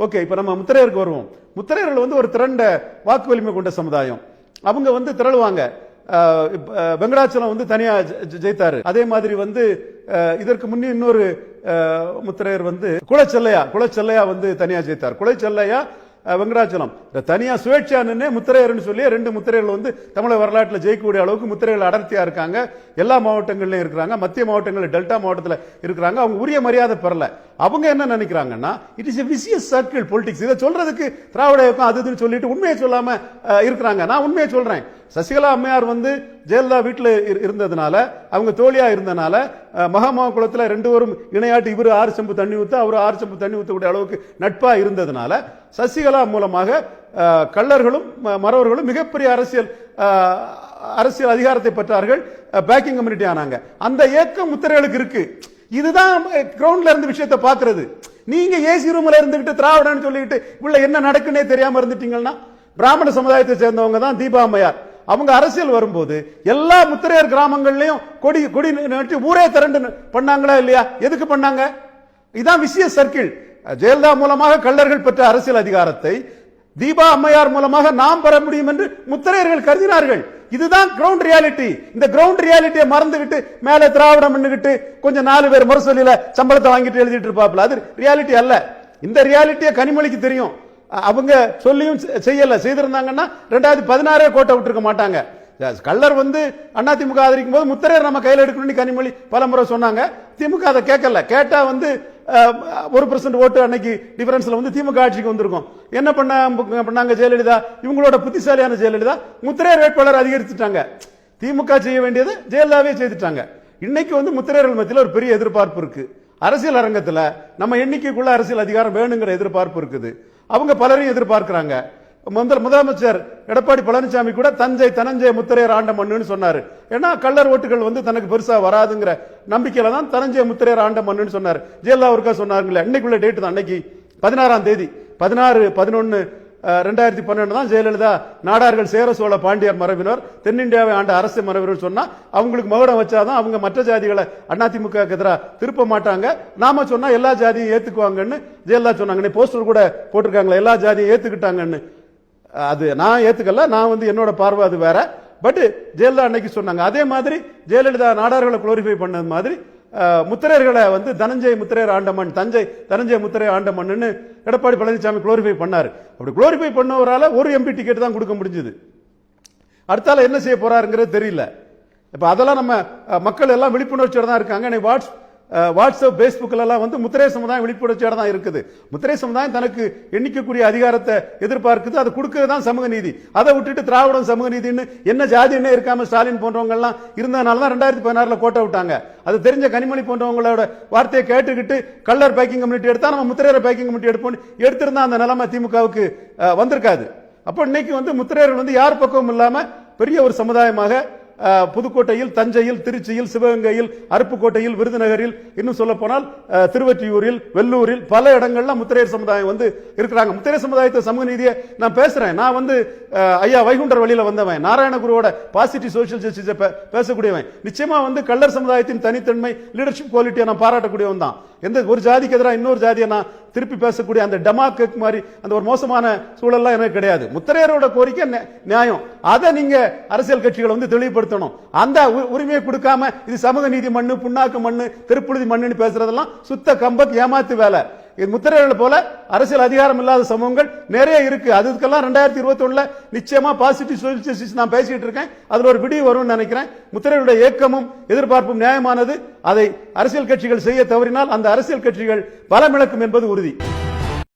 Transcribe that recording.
Okay, இப்ப நம்ம முத்திரையருக்கு வருவோம். முத்திரையர்கள் வந்து ஒரு திரண்ட வாக்கு வலிமை கொண்ட சமுதாயம். அவங்க வந்து திரளுவாங்க. வெங்கடாச்சலம் வந்து தனியா ஜெயித்தாரு. அதே மாதிரி வந்து இதற்கு முன்னே இன்னொரு முத்திரையர் வந்து குலச்செல்லையா வந்து தனியா ஜெயித்தார். குலச்செல்லையா வெங்கடாச்சலம் தனியா சுயேட்சானே முத்திரையர்னு சொல்லி 2 முத்திரையர்கள் வந்து தமிழக வரலாற்றில் ஜெயிக்கக்கூடிய அளவுக்கு முத்திரைகள் அடர்த்தியா இருக்காங்க. எல்லா மாவட்டங்கள்லயும் இருக்கிறாங்க. மத்திய மாவட்டங்கள், டெல்டா மாவட்டத்தில் இருக்கிறாங்க. அவங்க உரிய மரியாதை பெறல. அவங்க என்ன நினைக்கிறாங்கன்னா, it is a vicious circle politics. இதை சொல்றதுக்கு திராவிட இயக்கம் அதுன்னு சொல்லிட்டு உண்மையை சொல்லாம இருக்கிறாங்க. நான் உண்மையை சொல்றேன். சசிகலா அம்மையார் வந்து ஜெயலலிதா வீட்டில் இருந்ததுனால, அவங்க தோழியா இருந்தனால, மகாமக குளத்தில் 2 பேரும் இணையாட்டு இவர் 6 செம்பு தண்ணி ஊத்த, அவர் 6 செம்பு தண்ணி ஊத்தக்கூடிய அளவுக்கு நட்பா இருந்ததுனால சசிகலா மூலமாக கள்ளர்களும் மறவர்களும் மிகப்பெரிய அரசியல் அதிகாரத்தை பெற்றார்கள். பேக்கிங் கம்யூனிட்டி ஆனாங்க. அந்த இயக்கம் முத்திரைகளுக்கு இருக்கு. இதுதான் கிரவுண்ட்ல இருந்து விஷயத்தை பாக்குறது. நீங்க ஏசி ரூம்ல இருந்துகிட்டு திராவிடன்னு சொல்லிட்டு உள்ள என்ன நடக்குன்னே தெரியாம இருந்துட்டீங்கன்னா, பிராமண சமுதாயத்தை சேர்ந்தவங்க தான் தீபா அம்மையார். அவங்க அரசியல் வரும்போது எல்லா முத்திரையர் கிராமங்கள்லயும் கொடி நட்டு ஊரே திரண்டு பண்ணாங்களா இல்லையா? எதுக்கு பண்ணாங்க? இதான் விசியஸ் சர்க்கிள். ஜெயலலிதா மூலமாக கள்ளர்கள் பெற்ற அரசியல் அதிகாரத்தை தீபா அம்மையார் மூலமாக நாம் பெற முடியும் என்று முத்திரையர்கள் கருதினார்கள். இதுதான் கிரவுண்ட் ரியாலிட்டி. இந்த கிரவுண்ட் ரியாலிட்டியை மறந்துகிட்டு மேல திராவிடம் பண்ணிக்கிட்டு கொஞ்சம் 4 பேர் முரசொலியில சம்பளத்தை வாங்கிட்டு எழுதிட்டு இருப்பாப்ல. அது ரியாலிட்டி அல்ல. இந்த ரியாலிட்டியை கனிமொழிக்கு தெரியும். அவங்க சொல்லியும் செய்யல. செய்திருந்தாங்கன்னா 2016 கோட்டை விட்டுருக்க மாட்டாங்க. கள்ளர் வந்து அதிமுக ஆதரிக்கும் போது முத்திரையர் நம்ம கையில் எடுக்கணும்னு கனிமொழி பல முறை சொன்னாங்க. திமுக அதை கேட்கல. கேட்டா வந்து 1% ஓட்டு அன்னைக்கு டிஃபரன்ஸ்ல வந்து திமுக ஆட்சிக்கு வந்திருக்கும். என்ன பண்ணாங்க ஜெயலலிதா? இவங்களோட புத்திசாலியான ஜெயலலிதா முத்திரையர் வேட்பாளர் அதிகரிச்சுட்டாங்க. திமுக செய்ய வேண்டியது ஜெயலலிதாவே செய்துட்டாங்க. இன்னைக்கு வந்து முத்திரையர்கள் மத்தியில் ஒரு பெரிய எதிர்பார்ப்பு இருக்கு. அரசியல் அரங்கத்தில் நம்ம எண்ணிக்கைக்குள்ள அரசியல் அதிகாரம் வேணுங்கிற எதிர்பார்ப்பு இருக்குது. அவங்க பலரையும் எதிர்பார்க்கிறாங்க. முதலமைச்சர் எடப்பாடி பழனிசாமி கூட தனஞ்சய முத்திரையர் ஆண்ட மண்ணுன்னு சொன்னாரு. ஏன்னா கள்ளர் ஓட்டுகள் வந்து தனக்கு பெருசா வராதுங்கிற நம்பிக்கையில தான் தனஞ்சய முத்திரையர் ஆண்ட மண்ணுன்னு சொன்னார். ஜெயலலிதா ஒருக்கா சொன்னாருங்களே, இன்னைக்குள்ள டேட் தான். அன்னைக்கு 16ஆம் தேதி 16/11/2012 தான் ஜெயலலிதா நாடார்கள் சேர சோழ பாண்டியர் மரபினர் தென்னிந்தியாவை ஆண்ட அரசு மரபினர் சொன்னா அவங்களுக்கு மகுடம் வச்சாதான் அவங்க மற்ற ஜாதிகளை அதிமுக எதிராக திருப்ப மாட்டாங்க. நாம சொன்னா எல்லா ஜாதியும் ஏத்துக்குவாங்கன்னு ஜெயலலிதா சொன்னாங்க. போஸ்டர் கூட போட்டிருக்காங்களா, எல்லா ஜாதியும் ஏத்துக்கிட்டாங்கன்னு. அது நான் ஏத்துக்கல. நான் வந்து என்னோட பார்வை அது வேற. பட் ஜெயலலிதா அன்னைக்கு சொன்னாங்க. அதே மாதிரி ஜெயலலிதா நாடார்களை குளோரிஃபை பண்ணது மாதிரி முத்திரையர்களை வந்து தனஞ்சய முத்திரையர் ஆண்டமன், தனஞ்சய முத்திரையர் ஆண்டமன்னு எடப்பாடி பழனிசாமி குளோரிஃபை பண்ணாரு. அப்படி குளோரிஃபை பண்ணவரால ஒரு எம்பி டிக்கெட் தான் கொடுக்க முடிஞ்சது. அடுத்தால என்ன செய்ய போறாருங்கிறது தெரியல. இப்ப அதெல்லாம் நம்ம மக்கள் எல்லாம் விழிப்புணர்ச்சியோட தான் இருக்காங்க. வாட்ஸ்அப் பேஸ்புக்ல எல்லாம் வந்து முத்திரை சமுதாயம் விழிப்புணர்ச்சியோட தான் இருக்குது. முத்திரை சமுதாயம் தனக்கு எண்ணிக்கக்கூடிய அதிகாரத்தை எதிர்பார்க்குது. அது கொடுக்கிறது தான் சமூக நீதி. அதை விட்டுட்டு திராவிடம் சமூக நீதினு என்ன ஜாதி என்ன இருக்காம ஸ்டாலின் போன்றவங்க எல்லாம் இருந்ததுனால தான் 2016 கோட்டை விட்டாங்க. அது தெரிஞ்ச கனிமொழி போன்றவங்களோட வார்த்தையை கேட்டுக்கிட்டு கள்ளர் பேக்கிங் கம்யூனிட்டி எடுத்தா நம்ம முத்திரையர் பேக்கிங் கம்யூனிட்டி எடுப்போம் எடுத்திருந்தா அந்த நிலைமை திமுகவுக்கு வந்திருக்காது. அப்போ இன்னைக்கு வந்து முத்திரையர்கள் வந்து யார் பக்கமும் இல்லாம பெரிய ஒரு சமுதாயமாக புதுக்கோட்டையில், தஞ்சையில், திருச்சியில், சிவகங்கையில், அருப்புக்கோட்டையில், விருதுநகரில், இன்னும் சொல்ல போனால் திருவொற்றியூரில், வெள்ளூரில் பல இடங்கள்ல முத்திரையர் சமுதாயம் வந்து இருக்கிறாங்க. முத்திரையர் சமுதாயத்தை சமூக நீதியை நான் பேசுறேன். நான் வந்து ஐயா வைகுண்டர் வழியில வந்தவன், நாராயணகுருவோட பாசிட்டிவ் சோசியல் ஜஸ்டிஸை பேசக்கூடியவன். நிச்சயமா வந்து கள்ளர் சமுதாயத்தின் தனித்தன்மை, லீடர்ஷிப் குவாலிட்டியை நான் பாராட்டக்கூடியவன் தான். எந்த ஒரு ஜாதிக்கு எதிராக இன்னொரு ஜாதியை நான் திருப்பி பேசக்கூடிய அந்த டெமாக்ரேட் மாதிரி அந்த ஒரு மோசமான சூழல்லாம் எனக்கு கிடையாது. முத்திரையரோட கோரிக்கை நியாயம். அதை நீங்க அரசியல் கட்சிகளை வந்து தெளிவுபடுத்தணும். அந்த உரிமையை கொடுக்காம இது சமூக நீதி மண்ணு, புண்ணாக்கு மண்ணு, திருப்புழுதி மண்ணுன்னு பேசுறதெல்லாம் சுத்த கம்பக் ஏமாத்து வேலை. முத்திரையர்கள் போல அரசியல் அதிகாரம் இல்லாத சமூகங்கள் நிறைய இருக்கு. அதுக்கெல்லாம் 2021 நிச்சயமா பாசிட்டிவ் சோசியல் ஜஸ்டிஸ் நான் பேசிட்டு இருக்கேன். அதுல ஒரு விடிவு வரும்னு நினைக்கிறேன். முத்திரையருடைய இயக்கமும் எதிர்பார்ப்பும் நியாயமானது. அதை அரசியல் கட்சிகள் செய்ய தவறினால் அந்த அரசியல் கட்சிகள் பலமிழக்கும் என்பது உறுதி.